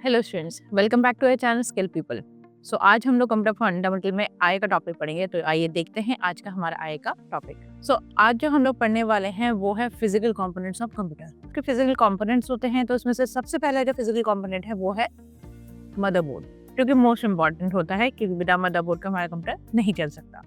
Hello students, welcome back to our channel Skill People. So आज हम लोग computer fundamental में आय का टॉपिक पढ़ेंगे। तो आइए देखते हैं आज का हमारा आय का टॉपिक। सो आज जो हम लोग पढ़ने वाले हैं वो है फिजिकल कंपोनेंट्स ऑफ कंप्यूटर। के फिजिकल कंपोनेंट्स होते हैं तो उसमें से सबसे पहला जो फिजिकल कंपोनेंट है वो है मदरबोर्ड, जो कि मोस्ट इंपॉर्टेंट होता है क्योंकि बिना मदरबोर्ड का हमारा कंप्यूटर नहीं चल सकता।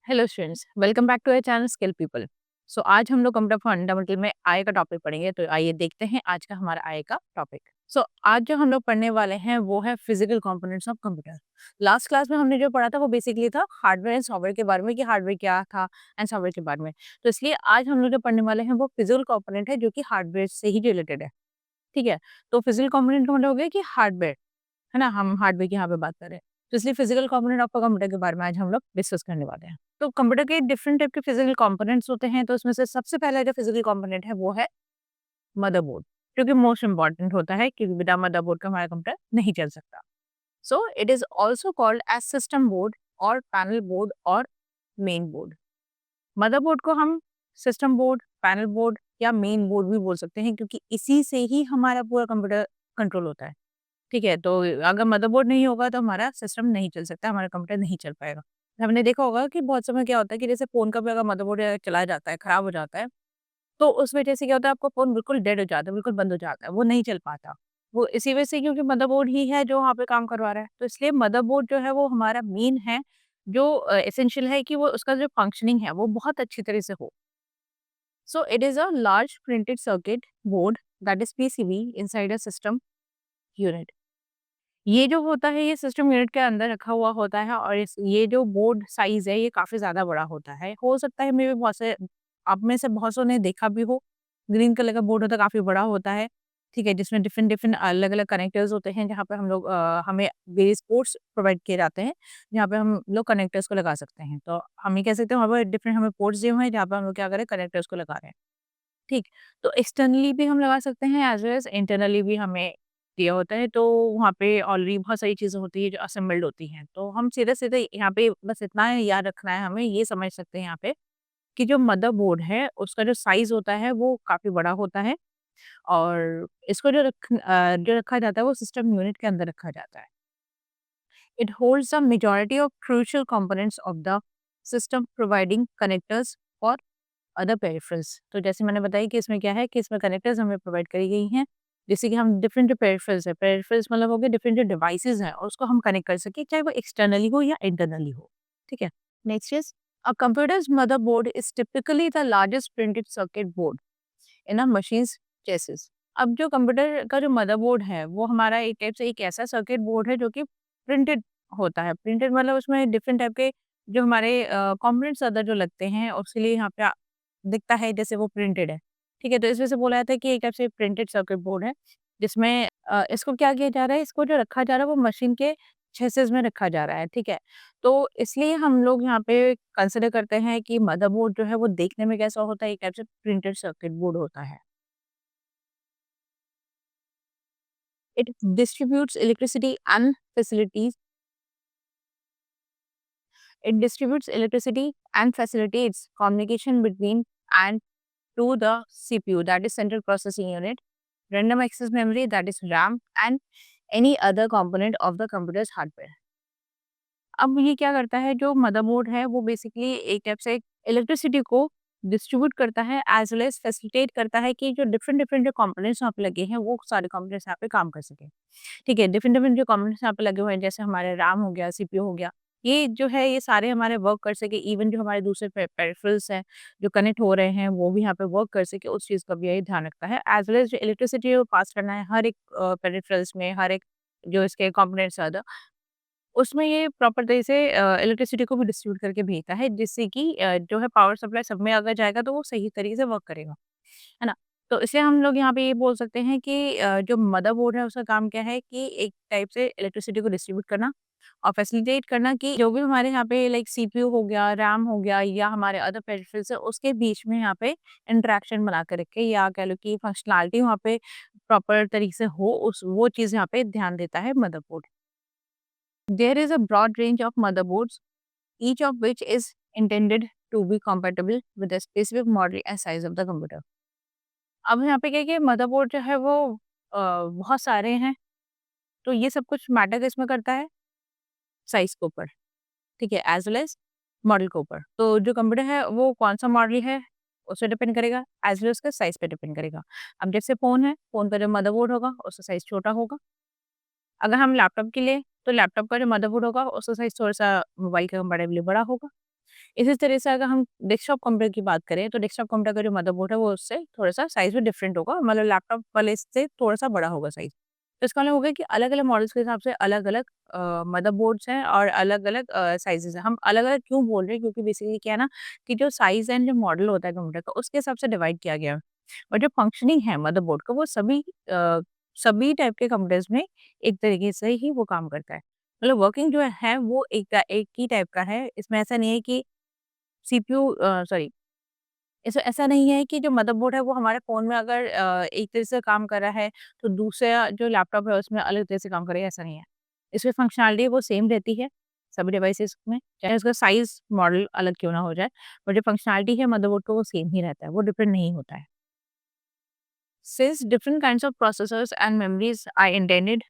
Hello students, welcome back to our channel Skill People. So आज हम लोग कंप्यूटर फंडामेंटल में आय का टॉपिक पढ़ेंगे। तो आइए देखते हैं आज का हमारा आय का टॉपिक। सो आज जो हम लोग पढ़ने वाले हैं वो है physical components of computer. Last class में हमने जो पढ़ा था वो बेसिकली था हार्डवेयर एंड सॉफ्टवेयर के बारे में, कि हार्डवेयर क्या था एंड सॉफ्टवेयर के बारे में। तो इसलिए आज हम लोग जो पढ़ने वाले हैं वो फिजिकल कंपोनेंट है जो कि हार्डवेयर से ही रिलेटेड है। ठीक है, तो फिजिकल कंपोनेंट का मतलब हो गया कि हार्डवेयर, है ना, हम हार्डवेयर की यहाँ पे बात कर रहे हैं। तो इसलिए फिजिकल कंपोनेंट ऑफ कंप्यूटर के बारे में आज हम लोग डिस्कस करने वाले हैं। तो कंप्यूटर के डिफरेंट टाइप के फिजिकल कंपोनेंट्स होते हैं। तो उसमें से सबसे पहला जो फिजिकल कंपोनेंट है वो है मदरबोर्ड, जो कि मोस्ट इंपॉर्टेंट होता है क्योंकि बिना मदरबोर्ड का हमारा कंप्यूटर नहीं चल सकता। So it is also called as system board और पैनल बोर्ड और मेन बोर्ड। मदरबोर्ड को हम सिस्टम बोर्ड, पैनल बोर्ड या मेन बोर्ड भी बोल सकते हैं क्योंकि इसी से ही हमारा पूरा कंप्यूटर कंट्रोल होता है। ठीक है, तो अगर मदरबोर्ड नहीं होगा तो हमारा सिस्टम नहीं चल सकता, हमारा कंप्यूटर नहीं चल पाएगा। हमने देखा होगा कि बहुत समय क्या होता है कि जैसे फ़ोन का भी अगर मदरबोर्ड चला जाता है, खराब हो जाता है, तो उस वजह से क्या होता है, आपका फ़ोन बिल्कुल डेड हो जाता है, बिल्कुल बंद हो जाता है, वो नहीं चल पाता। वो इसी वजह से क्योंकि मदरबोर्ड ही है जो वहाँ पे काम करवा रहा है। तो इसलिए मदरबोर्ड जो है वो हमारा मेन है, जो एसेंशियल है कि वो उसका जो फंक्शनिंग है वो बहुत अच्छी तरह से हो। So it is a large printed circuit board that is PCB inside a system unit. ये जो होता है ये सिस्टम यूनिट के अंदर रखा हुआ होता है और इस ये जो बोर्ड साइज़ है ये काफ़ी ज़्यादा बड़ा होता है। हो सकता है मे बी बहुत से आप में से बहुत सौ ने देखा भी हो। ग्रीन कलर का बोर्ड होता है, काफ़ी बड़ा होता है, ठीक है? जिसमें डिफरेंट डिफरेंट अलग-अलग कनेक्टर्स होते हैं जहाँ पे हम लोग हमें वेरियस पोर्ट्स प्रोवाइड किए जाते हैं, जहाँ पे हम लोग कनेक्टर्स को लगा सकते हैं। तो हम ये कह सकते हैं वहाँ पे डिफरेंट हमें पोर्ट्स दिए हुए हैं जहाँ पे हम लोग क्या करें, कनेक्टर्स को लगा रहे हैं। ठीक, तो एक्सटर्नली भी हम लगा सकते हैं एज़ वेल एज़ इंटरनली भी हमें दिया होता है, तो वहाँ पे ऑलरेडी बहुत सारी चीज़ें होती हैं जो असेंबल्ड होती हैं। तो हम सीधे-सीधे यहाँ पे बस इतना है याद रखना है हमें, ये समझ सकते हैं यहाँ पे कि जो मदरबोर्ड है उसका जो साइज़ होता है वो काफ़ी बड़ा होता है और इसको जो रखा जाता है वो सिस्टम यूनिट के अंदर रखा जाता है। It holds the majority of crucial components of the system providing connectors for other peripherals. तो जैसे मैंने बताया कि इसमें क्या है कि इसमें कनेक्टर्स हमें प्रोवाइड करी गई हैं, जैसे कि हम डिफरेंट जो पेरिफेरल्स है, पेरिफेरल्स मतलब हो गए डिफरेंट जो डिवाइसेस हैं और उसको हम कनेक्ट कर सकें, चाहे वो एक्सटर्नली हो या इंटरनली हो। ठीक है, next is a computers motherboard is typically the largest printed circuit board in a machines chassis. अब जो कंप्यूटर का जो मदरबोर्ड है वो हमारा एक टाइप से एक ऐसा सर्किट बोर्ड है जो कि प्रिंटेड होता है। प्रिंटेड मतलब उसमें डिफरेंट टाइप के जो हमारे कंपोनेंट्स अदर जो लगते हैं उसके लिए यहाँ पे दिखता है जैसे वो प्रिंटेड है। ठीक है, तो इस वजह से बोला जाता है कि एक टाइप से प्रिंटेड सर्किट बोर्ड है जिसमें इसको क्या किया जा रहा है, इसको जो रखा जा रहा है वो मशीन के चेसिस में रखा जा रहा है। ठीक है, तो इसलिए हम लोग यहाँ पे कंसिडर करते हैं कि मदरबोर्ड जो है वो देखने में कैसा होता है, एक टाइप से प्रिंटेड सर्किट बोर्ड होता है। It distributes electricity and facilities It distributes electricity and facilitates communication between and to the CPU, that is central processing unit, random access memory, that is RAM, and any other component of the computer's hardware. अब ये क्या करता है, जो motherboard है वो basically एक type से इलेक्ट्रिसिटी को डिस्ट्रीब्यूट करता है एज वेल एज फैसिलिटेट करता है कि जो डिफरेंट डिफरेंट जो कंपोनेंट्स यहाँ पे लगे हैं वो सारे कंपोनेंट्स यहाँ पे काम कर सके। ठीक है, डिफरेंट डिफरेंट जो कंपोनेंट्स यहाँ पे लगे हुए हैं जैसे हमारे रैम हो गया, सीपीयू हो गया, ये जो है ये सारे हमारे वर्क कर सके। इवन जो हमारे दूसरे पेरिफेरल्स हैं जो कनेक्ट हो रहे हैं वो भी यहाँ पे वर्क कर सके, उस चीज़ का भी यही ध्यान रखता है। एज वेल एज जो इलेक्ट्रिसिटी पास करना है हर एक पेरिफेरल्स में, हर एक जो इसके कंपोनेंट्स है उसमें ये प्रॉपर तरीके से इलेक्ट्रिसिटी को भी डिस्ट्रीब्यूट करके भेजता है जिससे कि जो है पावर सप्लाई सब में अगर जाएगा तो वो सही तरीके से वर्क करेगा, है ना? तो इसलिए हम लोग यहाँ पे ये बोल सकते हैं कि जो मदरबोर्ड है उसका काम क्या है कि एक टाइप से इलेक्ट्रिसिटी को डिस्ट्रीब्यूट करना और फैसिलिटेट करना कि जो भी हमारे यहाँ पे लाइक सीपीयू हो गया, रैम हो गया या हमारे अदर पेरिफेरल्स है उसके बीच में यहाँ पे इंटरेक्शन बना के रखे या कह लो कि फंक्शनैलिटी वहाँ पे प्रॉपर तरीके से हो, उस वो चीज़ यहाँ पे ध्यान देता है motherboard. There is a broad range of motherboards each of which is intended to be compatible with the specific model and size of the computer. अब यहाँ पे क्या है कि मदरबोर्ड जो है वो बहुत सारे हैं, तो ये सब कुछ मैटर किसमें करता है? साइज़ के ऊपर, ठीक है? एज़ वेल एज़ मॉडल के ऊपर। तो जो कंप्यूटर है वो कौन-सा मॉडल है, उस पे डिपेंड करेगा, एज़ वेल उसका साइज़ पे डिपेंड करेगा। अब जैसे फ़ोन है, फ़ोन का जो मदरबोर्ड होगा उसका साइज़ छोटा होगा। अगर हम लैपटॉप के लिए, तो लैपटॉप का जो मदरबोर्ड होगा उसका साइज़ थोड़ा-सा मोबाइल के कंपैरेबली बड़ा होगा। इसी तरह से अगर हम डेस्कटॉप कंप्यूटर की बात करें, तो डेस्कटॉप कंप्यूटर का जो मदरबोर्ड है वो उससे थोड़ा-सा साइज़ में डिफरेंट होगा, मतलब लैपटॉप वाले से थोड़ा-सा बड़ा होगा साइज़। तो इसका मतलब हो गया कि अलग-अलग मॉडल्स के हिसाब से अलग-अलग मदरबोर्ड्स हैं और अलग-अलग साइज़ेज़ हैं। हम अलग-अलग क्यों बोल रहे हैं, क्योंकि बेसिकली क्या है ना कि जो साइज़ एंड जो मॉडल होता है कंप्यूटर का उसके हिसाब से डिवाइड किया गया है। और जो फंक्शनिंग है मदरबोर्ड का वो सभी टाइप के कंप्यूटर्स में एक तरीके से ही वो काम करता है। मतलब वर्किंग जो है वो एक ही टाइप का है। इसमें ऐसा नहीं है कि सीपीयू सॉरी, ऐसा ऐसा नहीं है कि जो मदरबोर्ड है वो हमारे फ़ोन में अगर एक तरह से काम कर रहा है, तो दूसरा जो लैपटॉप है उसमें अलग तरह से काम करेगा, ऐसा नहीं है। इसमें फंक्शनैलिटी वो सेम रहती है, सभी डिवाइसेज़ में, चाहे उसका साइज़, मॉडल अलग क्यों ना हो जाए, बट जो फंक्शनैलिटी है मदरबोर्ड का वो सेम ही रहता है, वो डिफरेंट नहीं होता है। Since different kinds of processors and memories are intended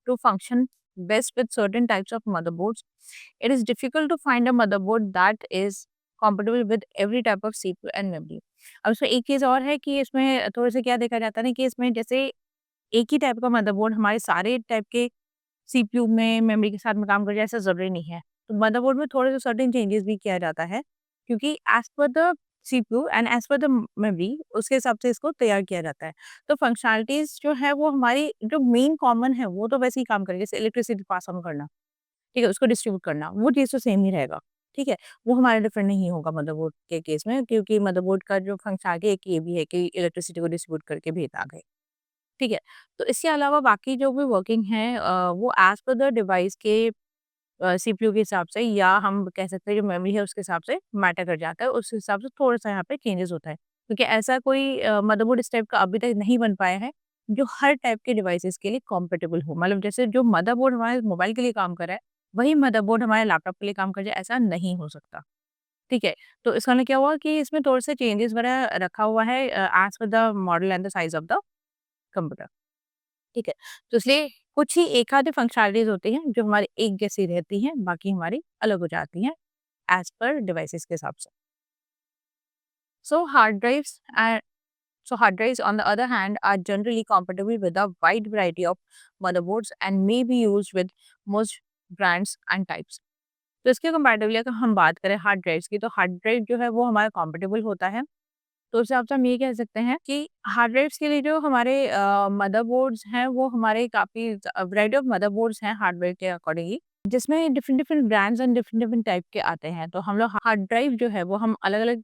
to function best with certain types of motherboards, it is difficult to find a motherboard that is compatible with every type of CPU and memory. अब इसमें एक चीज़ और है कि इसमें थोड़ा-सा क्या देखा जाता है ना कि इसमें जैसे एक ही टाइप का मदरबोर्ड हमारे सारे टाइप के सीपीयू में, मेमोरी के साथ में काम कर जाए ऐसा ज़रूरी नहीं है। तो मदरबोर्ड में थोड़े से सर्टेन चेंजेस भी किया जाता है, क्योंकि as per the CPU and as per the memory उसके हिसाब से इसको तैयार किया जाता है। तो फंक्शनैलिटीज़ जो है वो हमारी जो मेन कॉमन है वो तो वैसे ही काम करेगी, जैसे इलेक्ट्रिसिटी पास ऑन करना, ठीक है? उसको डिस्ट्रीब्यूट करना, वो चीज़ तो सेम ही रहेगा, ठीक है? वो हमारा डिफरेंट नहीं होगा मदरबोर्ड के केस में, क्योंकि मदरबोर्ड का जो फंक्शनैलिटी एक ये भी है कि इलेक्ट्रिसिटी को डिस्ट्रीब्यूट करके भेज आगे। ठीक है? तो इसके अलावा बाकी जो भी वर्किंग है वो एज़ पर द डिवाइस के सीपीयू के हिसाब से, या हम कह सकते हैं जो मेमोरी है उसके हिसाब से मैटर कर जाता है। उस हिसाब से थोड़ा-सा यहाँ पे चेंजेस होता है। क्योंकि ऐसा कोई मदरबोर्ड इस टाइप का अभी तक नहीं बन पाया है, जो हर टाइप के डिवाइसेज़ के लिए कॉम्पैटिबल हो। मतलब जैसे जो मदरबोर्ड हमारे मोबाइल के लिए काम कर रहा है, वही मदरबोर्ड हमारे लैपटॉप के लिए काम कर जाए, ऐसा नहीं हो सकता। ठीक है? तो इसका मतलब क्या हुआ कि इसमें थोड़े-से चेंजेस वगैरह रखा हुआ है as per the model and the size of the computer. ठीक है? तो इसलिए कुछ ही एक आधे फंक्शनैलिटीज़ होती हैं जो हमारी एक जैसी रहती हैं, बाकी हमारी अलग हो जाती हैं एज़ पर डिवाइसेज़ के हिसाब से। So hard drives and hard drives on the other hand are generally compatible with a wide variety of motherboards and may be used with most brands and types. तो इसके comparatively अगर हम बात करें hard drives की, तो hard drive जो है वो हमारा कंपैटिबल होता है। तो उस हिसाब से हम ये कह सकते हैं कि हार्ड ड्राइव्स के लिए जो हमारे मदरबोर्ड्स हैं वो हमारे काफ़ी वैरायटी ऑफ मदरबोर्ड्स हैं हार्डवेयर के अकॉर्डिंगली, जिसमें different different brands and different different type के आते हैं। तो हम लोग हार्ड ड्राइव जो है वो हम अलग-अलग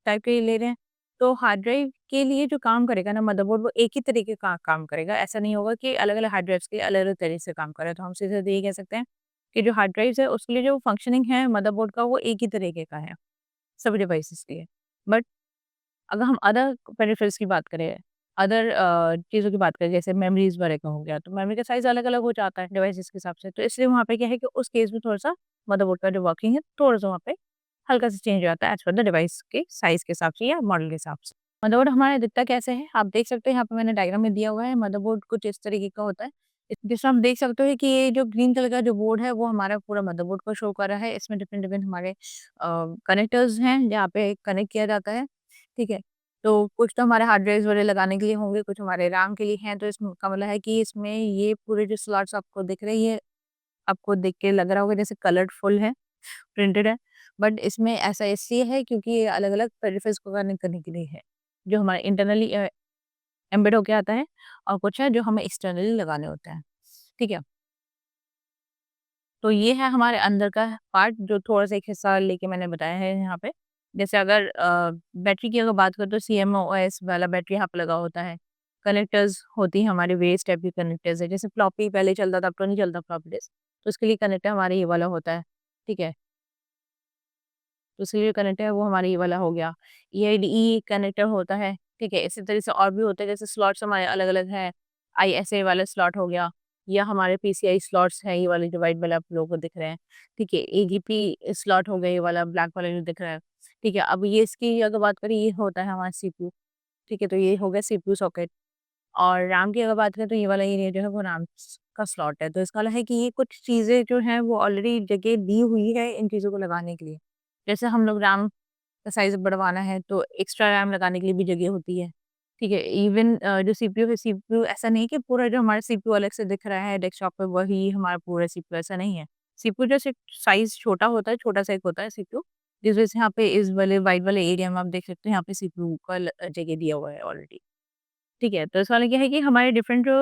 टाइप के ले रहे हैं। तो हार्ड ड्राइव के लिए जो काम करेगा ना मदरबोर्ड, वो एक ही तरीके का काम करेगा। ऐसा नहीं होगा कि अलग-अलग हार्ड ड्राइव्स के लिए अलग-अलग तरीके से काम करे। तो हम सीधे-सीधे ये कह सकते हैं कि जो हार्ड ड्राइव्स है उसके लिए जो फंक्शनिंग है मदरबोर्ड का वो एक ही तरीके का है, सभी डिवाइसेज़ के लिए। बट अगर हम अदर पेरिफेरल्स की बात करें, अदर चीज़ों की बात करें, जैसे मेमोरीज़ वगैरह का हो गया, तो मेमोरी का साइज़ अलग-अलग हो जाता है डिवाइसेज़ के हिसाब से। तो इसलिए वहाँ पे क्या है कि उस केस में थोड़ा-सा मदरबोर्ड का जो वर्किंग है, थोड़ा-सा वहाँ पे हल्का-सा चेंज हो जाता है एज़ पर द डिवाइस के साइज़ के हिसाब से या मॉडल के हिसाब से। मदरबोर्ड हमारा दिखता कैसे है, आप देख सकते हैं यहाँ पे मैंने डायग्राम में दिया हुआ है। मदरबोर्ड कुछ इस तरीके का होता है। जिसमें आप देख सकते हो कि ये जो ग्रीन कलर का जो बोर्ड है, वो हमारा पूरा मदरबोर्ड को शो कर रहा है। इसमें डिफरेंट डिफरेंट हमारे कनेक्टर्स हैं, जहाँ पे कनेक्ट किया जाता है, ठीक है? तो कुछ तो हमारे हार्ड ड्राइव्स वगैरह लगाने के लिए होंगे, कुछ हमारे रैम के लिए हैं। तो इसका मतलब है कि इसमें ये पूरे जो स्लॉट्स आपको दिख रही है, आपको देख के लग रहा होगा जैसे कलरफुल है, प्रिंटेड है। बट इसमें ऐसा इसलिए है क्योंकि ये अलग-अलग पेरिफेरल्स को कनेक्ट करने के लिए है, जो हमारे इंटरनली एम्बेड होके आता है, और कुछ है जो हमें एक्सटर्नली लगाने होते हैं। ठीक है? तो ये है हमारे अंदर का पार्ट, जो थोड़ा-सा एक हिस्सा लेके मैंने बताया है यहाँ पे। जैसे अगर बैटरी की अगर बात करें तो सीएमओएस वाला बैटरी यहाँ पे लगा होता है। कनेक्टर्स होती हैं हमारे वेरियस टाइप की कनेक्टर्स है। जैसे फ्लॉपी पहले चलता था, अब तो नहीं चलता फ्लॉपी डिस्क। तो उसके लिए कनेक्टर हमारा ये वाला होता है, ठीक है? तो सीरियल कनेक्टर है वो हमारा ये वाला हो गया। ईआईडीई कनेक्टर होता है, ठीक है? इसी तरह से और भी होते हैं, जैसे स्लॉट्स हमारे अलग-अलग हैं। आईएसए वाला स्लॉट हो गया, या हमारे पीसीआई स्लॉट्स हैं, ये वाले जो व्हाइट वाले आप लोगों को दिख रहे हैं, ठीक है। एजीपी स्लॉट हो गया, ये वाला ब्लैक वाला जो दिख रहा है, ठीक है। अब ये इसकी अगर बात करें, ये होता है हमारा सीपीयू, ठीक है। तो ये हो गया सीपीयू सॉकेट। और रैम की अगर बात करें तो ये वाला एरिया जो है वो रैम का स्लॉट है। तो इसका मतलब है कि ये कुछ चीज़ें जो हैं वो ऑलरेडी जगह दी हुई है इन चीज़ों को लगाने के लिए। जैसे हम लोग रैम का साइज़ बढ़वाना है तो एक्स्ट्रा रैम लगाने के लिए भी जगह होती है, ठीक है। इवन जो सीपीयू है, सीपीयू ऐसा नहीं कि पूरा जो हमारा सीपीयू अलग से दिख रहा है डेस्कटॉप पे वही हमारा पूरा सीपीयू, ऐसा नहीं है। सीपीयू जैसे साइज़ छोटा होता है, छोटा-सा एक होता है सीपीयू, जिस वजह से यहाँ पे इस वाले व्हाइट वाले एरिया में आप देख सकते हैं, यहाँ पे सीपीयू का जगह दिया हुआ है ऑलरेडी। ठीक है, तो इसका मतलब ये है कि हमारे डिफरेंट जो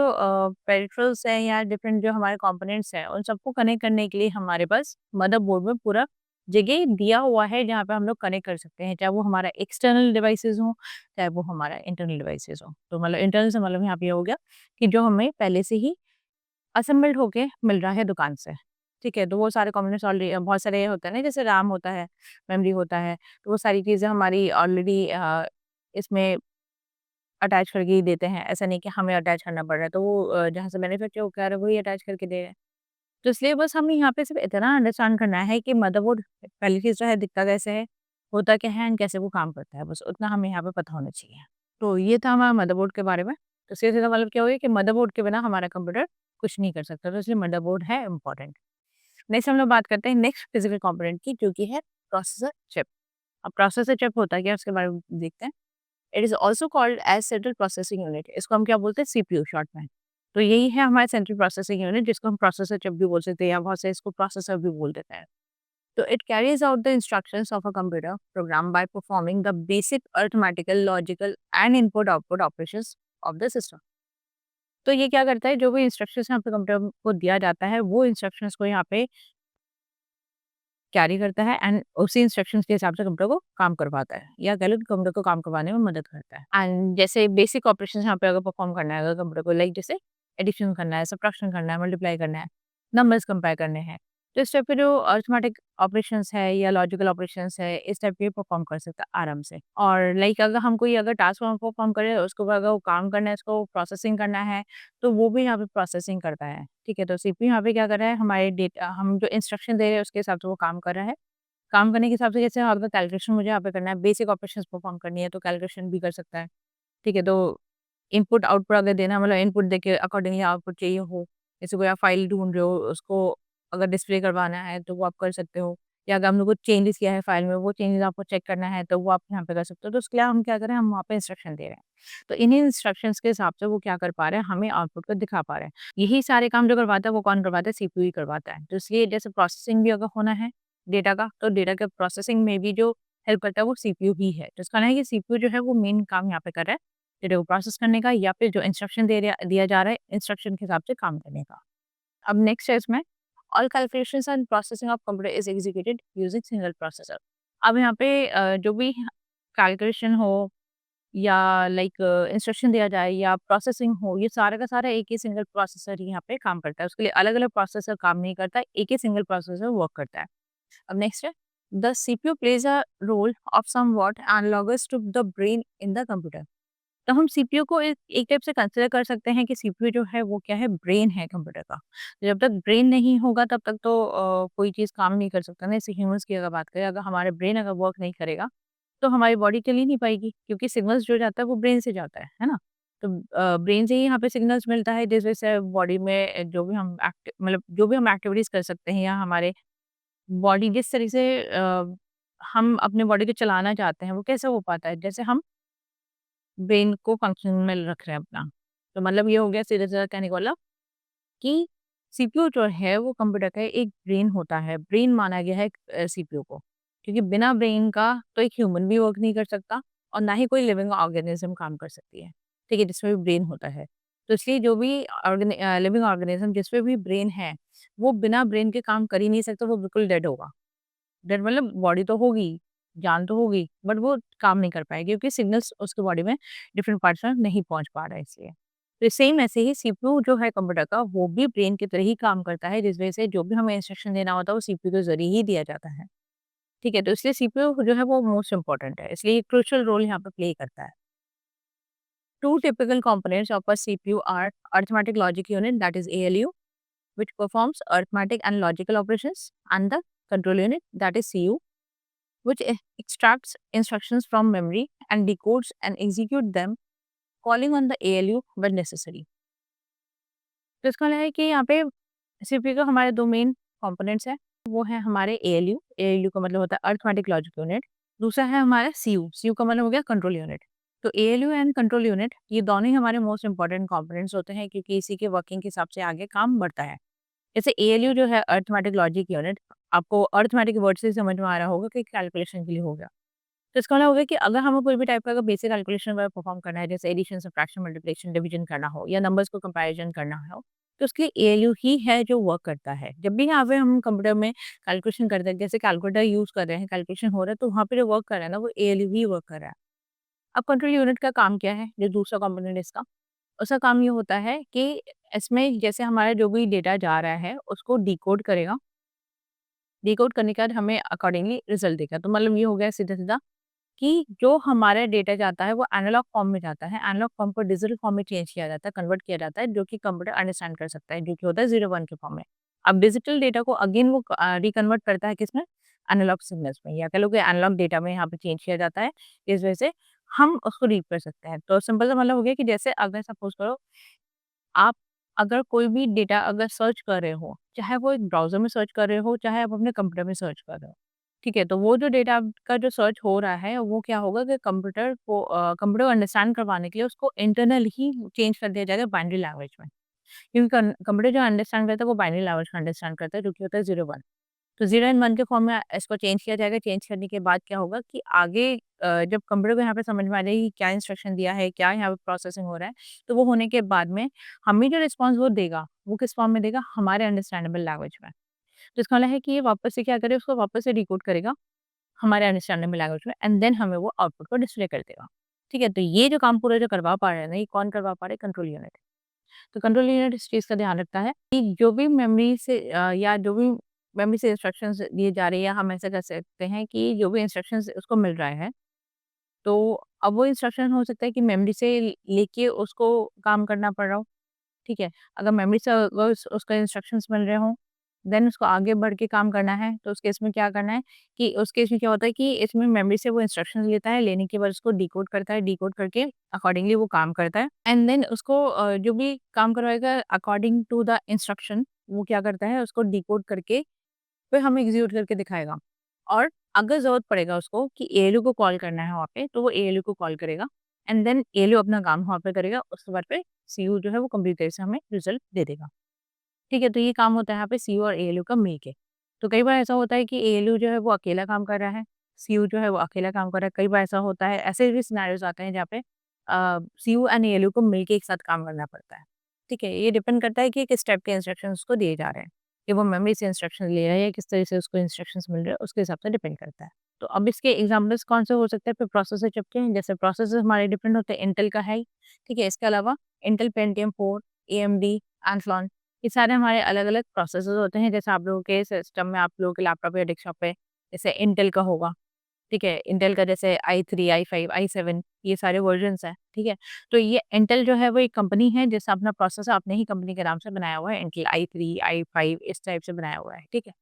पेरिफेरल्स हैं या डिफरेंट जो हमारे कंपोनेंट्स हैं, उन सबको कनेक्ट करने के लिए हमारे पास मदरबोर्ड में पूरा जगह दिया हुआ है, जहाँ पे हम लोग कनेक्ट कर सकते हैं, चाहे वो हमारा एक्सटर्नल डिवाइसेज़ हों, चाहे वो हमारा इंटरनल डिवाइसेज़ हों। तो मतलब इंटरनल से मतलब यहाँ पे ये हो गया कि जो हमें पहले से ही असेंबल्ड होके मिल रहा है दुकान से, ठीक है? तो वो सारे कंपोनेंट्स ऑलरेडी बहुत सारे ये होते हैं ना, जैसे रैम होता है, मेमोरी होता है, तो वो सारी चीज़ें हमारी ऑलरेडी इसमें अटैच करके ही देते हैं, ऐसा नहीं कि हमें अटैच करना पड़ रहा है, तो वो जहाँ से मैन्युफैक्चर होकर आ रहा है वही अटैच करके दे रहे हैं। तो इसलिए बस हमें यहाँ पे सिर्फ़ इतना अंडरस्टैंड करना है कि मदरबोर्ड पहली चीज़ तो है दिखता कैसे है, होता क्या है एंड कैसे वो काम करता है, बस उतना हमें यहाँ पे पता होना चाहिए। तो ये था हमारा मदरबोर्ड के बारे में। तो सीधा-सीधा मतलब क्या हो गया कि मदरबोर्ड के बिना हमारा कंप्यूटर कुछ नहीं कर सकता, तो इसलिए मदरबोर्ड है इम्पोर्टेंट। नेक्स्ट हम लोग बात करते हैं नेक्स्ट फिज़िकल कंपोनेंट की, जो कि है प्रोसेसर चिप। अब प्रोसेसर चिप होता क्या है उसके बारे में देखते हैं। It is also called as central processing unit, इसको हम क्या बोलते हैं, सीपीयू शॉर्ट में। तो यही है हमारा सेंट्रल प्रोसेसिंग यूनिट, जिसको हम प्रोसेसर चिप भी बोल सकते हैं या बहुत से इसको प्रोसेसर भी बोल देते हैं। तो it carries out the instructions of a computer program by performing the basic arithmetical, logical and input output operations of the system. तो ये क्या करता है, जो भी इंस्ट्रक्शंस यहाँ पे कंप्यूटर को दिया जाता है, वो इंस्ट्रक्शंस को यहाँ पे कैरी करता है एंड उसी इंस्ट्रक्शंस के हिसाब से कंप्यूटर को काम करवाता है, या कह लो कि कंप्यूटर को काम करवाने में मदद करता है। एंड जैसे बेसिक ऑपरेशंस यहाँ पे अगर परफॉर्म करना है अगर कंप्यूटर को, लाइक जैसे एडिशन करना है, सब्ट्रैक्शन करना है, मल्टीप्लाई करना है, नंबर्स कंपेयर करने हैं, तो इस टाइप के जो अरिथमेटिक ऑपरेशंस है या लॉजिकल ऑपरेशंस है, इस टाइप के परफॉर्म कर सकता है आराम से। और लाइक अगर हम कोई अगर टास्क परफॉर्म करे, उसके ऊपर अगर वो काम करना है, उसको प्रोसेसिंग करना है, तो वो भी यहाँ पे प्रोसेसिंग करता है, ठीक है। तो सीपीयू यहाँ पे क्या कर रहा है, हमारे डेटा, हम जो इंस्ट्रक्शन दे रहे हैं उसके हिसाब से वो काम कर रहा है। काम करने के हिसाब से जैसे अगर कैलकुलेशन मुझे यहाँ पे करना है, बेसिक ऑपरेशंस परफॉर्म करनी है, तो कैलकुलेशन भी कर सकता है, ठीक है। तो इनपुट आउटपुट अगर देना है, मतलब इनपुट देके अकॉर्डिंगली आउटपुट चाहिए हो, जैसे कोई आप फाइल ढूँढ रहे हो, उसको अगर डिस्प्ले करवाना है तो वो आप कर सकते हो, या अगर हमने कुछ चेंजेस किया है फाइल में, वो चेंजेस आपको चेक करना है तो वो आप यहाँ पे कर सकते हो। तो उसके लिए हम क्या करें, हम वहाँ पे इंस्ट्रक्शन दे रहे हैं। तो इन्हीं इंस्ट्रक्शंस के हिसाब से वो क्या कर पा रहे हैं, हमें आउटपुट को दिखा पा रहे हैं। यही सारे काम जो करवाता है वो कौन करवाता है, सीपीयू ही करवाता है। तो इसलिए जैसे प्रोसेसिंग भी अगर होना है डेटा का, तो डेटा के प्रोसेसिंग में भी जो हेल्प करता है वो सीपीयू ही है। तो इसका मतलब है कि सीपीयू जो है वो मेन काम यहाँ पे कर रहा है, डेटा को प्रोसेस करने का, या फिर जो इंस्ट्रक्शन दिया जा रहा है, इंस्ट्रक्शन के हिसाब से काम करने का। अब नेक्स्ट है इसमें, all calculations and processing of computer is executed using single processor. अब यहाँ पे जो भी कैलकुलेशन हो या लाइक इंस्ट्रक्शन दिया जाए या प्रोसेसिंग हो, ये सारा का सारा एक ही सिंगल प्रोसेसर ही यहाँ पे काम करता है। उसके लिए अलग-अलग प्रोसेसर काम नहीं करता, एक ही सिंगल प्रोसेसर वर्क करता है। अब नेक्स्ट है, the CPU plays a role of somewhat analogous to the brain in the computer. तो हम सीपीयू को एक एक टाइप से कंसिडर कर सकते हैं कि सीपीयू जो है वो क्या है, ब्रेन है कंप्यूटर का। जब तक ब्रेन नहीं होगा तब तक तो कोई चीज़ काम नहीं कर सकता ना। जैसे ह्यूमन्स की अगर बात करें, अगर हमारे ब्रेन अगर वर्क नहीं करेगा तो हमारी बॉडी चल ही नहीं पाएगी, क्योंकि सिग्नल्स जो जाता है वो ब्रेन से जाता है ना? तो ब्रेन से ही यहाँ पे सिग्नल्स मिलता है, जिस वजह से बॉडी में जो भी हम मतलब जो भी हम एक्टिविटीज़ कर सकते हैं, या हमारे बॉडी जिस तरह से हम अपने बॉडी को चलाना चाहते हैं वो कैसे हो पाता है, जैसे हम ब्रेन को फंक्शन में रख रहे हैं अपना। तो मतलब ये हो गया सीधा-सीधा कहने का मतलब कि सीपीयू जो है वो कंप्यूटर का एक ब्रेन होता है, ब्रेन माना गया है सीपीयू को। क्योंकि बिना ब्रेन का तो एक ह्यूमन भी वर्क नहीं कर सकता, और ना ही कोई लिविंग ऑर्गेनिज़्म काम कर सकती है, ठीक है? जिसमें भी ब्रेन होता है। तो इसलिए जो भी लिविंग ऑर्गेनिज़्म जिसमें भी ब्रेन है, वो बिना ब्रेन के काम कर ही नहीं सकता, वो बिल्कुल डेड होगा। डेड मतलब बॉडी तो होगी, जान तो होगी, बट वो काम नहीं कर पाएगी, क्योंकि सिग्नल्स उसके बॉडी में डिफरेंट पार्ट्स में नहीं पहुँच पा रहा है इसलिए। तो सेम ऐसे ही सीपीयू जो है कंप्यूटर का, वो भी ब्रेन की तरह ही काम करता है, जिस वजह से जो भी हमें इंस्ट्रक्शन देना होता है वो सीपीयू के ज़रिए ही दिया जाता है। ठीक है? तो इसलिए सीपीयू जो है वो मोस्ट इम्पोर्टेंट है, इसलिए क्रूशियल रोल यहाँ पे प्ले करता है। two typical components of a CPU are arithmetic logic unit, that is ALU, which performs arithmetic and logical operations, and the control unit, that is CU, which extracts instructions from memory and decodes and execute them, calling on the ALU when necessary. तो इसका मतलब है कि यहाँ पे CPU का हमारे दो मेन कंपोनेंट्स हैं, वो है हमारे एएलयू। एएलयू का मतलब होता है अरिथमेटिक लॉजिक यूनिट। दूसरा है हमारा सीयू। सीयू का मतलब हो गया कंट्रोल यूनिट। तो एएलयू एंड कंट्रोल यूनिट ये दोनों ही हमारे मोस्ट इंपॉर्टेंट कंपोनेंट्स होते हैं, क्योंकि इसी के वर्किंग के हिसाब से आगे काम बढ़ता है। जैसे एएलयू जो है अरिथमेटिक लॉजिक यूनिट, आपको अरिथमेटिक वर्ड से समझ में आ रहा होगा कि कैलकुलेशन के लिए हो गया। तो इसका मतलब हो गया कि अगर हमें कोई भी टाइप का अगर बेसिक कैलकुलेशन वगैरह परफॉर्म करना है, जैसे एडिशन, सब्ट्रैक्शन, मल्टीप्लिकेशन, डिवीजन करना हो या नंबर्स को कंपैरिजन करना हो, तो उसके लिए एएलयू ही है जो वर्क करता है। जब भी यहाँ पे हम कंप्यूटर में कैलकुलेशन करते हैं, जैसे कैलकुलेटर यूज़ कर रहे हैं, कैलकुलेशन हो रहा है, तो वहाँ पे जो वर्क कर रहा है ना, वो एएलयू ही वर्क कर रहा है। अब कंट्रोल यूनिट का काम क्या है, जो दूसरा कंपोनेंट इसका, उसका काम ये होता है कि इसमें जैसे हमारा जो भी डेटा जा रहा है, उसको डिकोड करेगा। डिकोड करने के बाद हमें अकॉर्डिंगली रिजल्ट देगा। तो मतलब ये हो गया सीधा-सीधा कि जो हमारा डेटा जाता है वो एनालॉग फॉर्म में जाता है, एनालॉग फॉर्म को डिजिटल फॉर्म में चेंज किया जाता है, कन्वर्ट किया जाता है, जो कि कंप्यूटर अंडरस्टैंड कर सकता है, जो कि होता है 0-1 के फॉर्म में। अब डिजिटल डेटा को अगेन वो रिकन्वर्ट करता है किसमें? एनालॉग सिग्नल्स में, या कह लो कि एनालॉग डेटा में यहाँ पे चेंज किया जाता है, इस वजह से हम उसको रीड कर सकते हैं। तो सिंपल सा मतलब हो गया कि जैसे अगर सपोज़ करो आप अगर कोई भी डेटा अगर सर्च कर रहे हो, चाहे वो एक ब्राउज़र में सर्च कर रहे हो, चाहे आप अपने कंप्यूटर में सर्च कर रहे हो, ठीक है? तो वो जो डेटा आपका जो सर्च हो रहा है, वो क्या होगा कि कंप्यूटर को अंडरस्टैंड करवाने के लिए उसको इंटरनल ही चेंज कर दिया जाएगा बाइनरी लैंग्वेज में। क्योंकि कंप्यूटर जो अंडरस्टैंड करता है, वो बाइनरी लैंग्वेज को अंडरस्टैंड करता है, जो कि होता है 0-1। तो 0 एंड 1 के फॉर्म में इसको चेंज किया जाएगा। चेंज करने के बाद क्या होगा कि आगे जब कंप्यूटर को यहाँ पे समझ में आ जाएगी कि क्या इंस्ट्रक्शन दिया है, क्या यहाँ पे प्रोसेसिंग हो रहा है, तो वो होने के बाद में हमें जो रिस्पॉन्स वो देगा, वो किस फॉर्म में देगा? हमारे अंडरस्टैंडेबल लैंग्वेज में। तो इसका मतलब है कि ये वापस से क्या करे, उसको वापस से डिकोड करेगा हमारे अंडरस्टैंडेबल लैंग्वेज में, एंड देन हमें वो आउटपुट को डिस्प्ले कर देगा। ठीक है? तो ये जो काम पूरा जो करवा पा रहे हैं ना, ये कौन करवा पा रहे हैं? Control unit. तो कंट्रोल यूनिट इस चीज़ का ध्यान रखता है कि जो भी मेमोरी से या जो भी मेमोरी से इंस्ट्रक्शंस दिए जा रहे हैं, या हम ऐसा कर सकते हैं कि जो भी इंस्ट्रक्शंस उसको मिल रहा है, तो अब वो इंस्ट्रक्शन हो सकता है कि मेमोरी से लेके उसको काम करना पड़ रहा हो, ठीक है? अगर मेमोरी से अगर उसका इंस्ट्रक्शंस मिल रहे हों, देन उसको आगे बढ़ के काम करना है, तो उस केस में क्या करना है कि उस केस में क्या होता है कि इसमें मेमोरी से वो इंस्ट्रक्शंस लेता है, लेने के बाद उसको डिकोड करता है, डिकोड करके अकॉर्डिंगली वो काम करता है, एंड देन उसको जो भी काम करवाएगा अकॉर्डिंग टू द इंस्ट्रक्शन, वो क्या करता है उसको डिकोड करके फिर हमें एग्ज़ीक्यूट करके दिखाएगा। और अगर ज़रूरत पड़ेगा उसको कि एएलयू को कॉल करना है वहाँ पे, तो वो एएलयू को कॉल करेगा, एंड देन एएलयू अपना काम वहाँ पे करेगा, उसके बाद फिर सीयू जो है वो कंप्यूटर से हमें रिज़ल्ट दे देगा। ठीक है? तो ये काम होता है यहाँ पे सीयू और एएलयू का मिलके। तो कई बार ऐसा होता है कि एएलयू जो है वो अकेला काम कर रहा है, सीयू जो है वो अकेला काम कर रहा है। कई बार ऐसा होता है, ऐसे भी सिनेरियोज़ आते हैं जहाँ पे सीयू एंड एएलयू को मिलके एक साथ काम करना पड़ता है। ठीक है? ये डिपेंड करता है कि किस टाइप के इंस्ट्रक्शंस उसको दिए जा रहे हैं, कि वो मेमोरी से इंस्ट्रक्शन ले रहा है या किस तरह से उसको इंस्ट्रक्शंस मिल रहे हैं, उसके हिसाब से डिपेंड करता है। तो अब इसके एग्ज़ाम्पल्स कौन से हो सकते हैं? फिर प्रोसेसर चिप के हैं, जैसे प्रोसेसर हमारे डिपेंड होते हैं, इंटेल का है ही, ठीक है? इसके अलावा इंटेल पेंटियम 4, एएमडी, एनफ्लॉन, ये सारे हमारे अलग-अलग प्रोसेसर्स होते हैं। जैसे आप लोगों के सिस्टम में, आप लोगों के लैपटॉप या डेस्कटॉप पे जैसे इंटेल का होगा, ठीक है? इंटेल का जैसे i3, i5, i7, ये सारे वर्ज़न्स हैं, ठीक है? तो ये इंटेल जो है वो एक कंपनी है, जिसने अपना प्रोसेसर अपने ही कंपनी के नाम से बनाया हुआ है, इंटेल i3, i5 इस टाइप से बनाया हुआ है, ठीक है?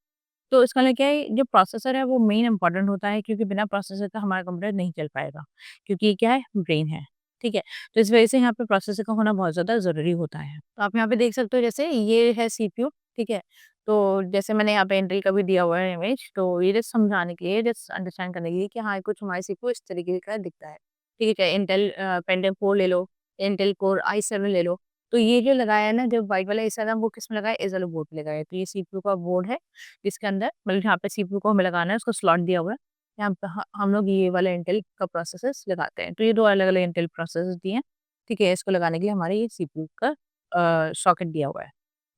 तो इसका मतलब क्या है, जो प्रोसेसर है वो मेन इम्पोर्टेंट होता है, क्योंकि बिना प्रोसेसर का हमारा कंप्यूटर नहीं चल पाएगा, क्योंकि ये क्या है, ब्रेन है, ठीक है? तो इस वजह से यहाँ पे प्रोसेसर का होना बहुत ज़्यादा ज़रूरी होता है। तो आप यहाँ पे देख सकते हो, जैसे ये है सीपीयू, ठीक है? तो जैसे मैंने यहाँ पे इंटेल का भी दिया हुआ है इमेज, तो ये जस्ट समझाने के लिए, जस्ट अंडरस्टैंड करने के लिए कि हाँ, कुछ हमारे सीपीयू इस तरीके का दिखता है, ठीक है? चाहे इंटेल पेंटियम 4 ले लो, इंटेल कोर i7 ले लो, तो ये जो लगाया है ना, जो व्हाइट वाला हिस्सा था, वो किसमें लगाया है? इस वाले बोर्ड पे लगाया है। तो ये सीपीयू का बोर्ड है, जिसके अंदर मतलब जहाँ पे सीपीयू को हमें लगाना है, उसको स्लॉट दिया हुआ है। यहाँ पे हम लोग ये वाला इंटेल का प्रोसेसर्स लगाते हैं। तो ये 2 अलग-अलग इंटेल प्रोसेसर्स दिए हैं, ठीक है? इसको लगाने के लिए हमारे ये सीपीयू का सॉकेट दिया हुआ है,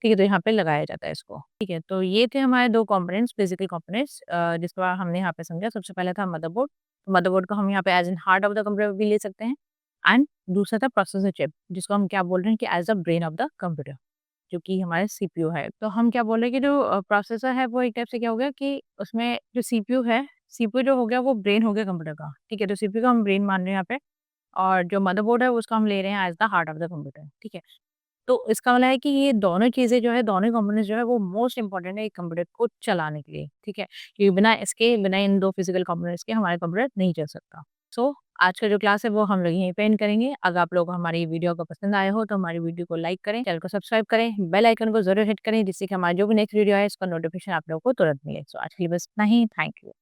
ठीक है? तो यहाँ पे लगाया जाता है इसको, ठीक है? तो ये थे हमारे 2 कंपोनेंट्स, बेसिकल कंपोनेंट्स जिसको हमने यहाँ पे समझा। सबसे पहले था मदरबोर्ड, तो मदरबोर्ड को हम यहाँ पे as in heart of the computer भी ले सकते हैं, एंड दूसरा था प्रोसेसर चिप, जिसको हम क्या बोल रहे हैं कि as a brain of the computer, जो कि हमारा सीपीयू है। तो हम क्या बोल रहे हैं कि जो प्रोसेसर है, वो एक टाइप से क्या हो गया कि उसमें जो सीपीयू है, सीपीयू जो हो गया वो ब्रेन हो गया कंप्यूटर का, ठीक है? तो सीपीयू को हम ब्रेन मान रहे हैं यहाँ पे, और जो मदरबोर्ड है उसको हम ले रहे हैं as the heart of the computer, ठीक है? तो इसका मतलब है कि ये दोनों चीज़ें जो है, दोनों कंपोनेंट्स जो है वो मोस्ट इम्पोर्टेंट है एक कंप्यूटर को चलाने के लिए, ठीक है? क्योंकि बिना इन 2 फिज़िकल कंपोनेंट्स के हमारा कंप्यूटर नहीं चल सकता। सो आज का जो क्लास है वो हम लोग यहीं पे एंड करेंगे। अगर आप लोग को हमारी वीडियो को पसंद आया हो तो हमारी वीडियो को लाइक करें, चैनल को सब्सक्राइब करें, बेल आइकन को ज़रूर हिट करें जिससे कि हमारा जो भी नेक्स्ट वीडियो है इसका नोटिफ़िकेशन आप लोगों को तुरंत मिले। सो आज के लिए बस इतना ही। Thank you.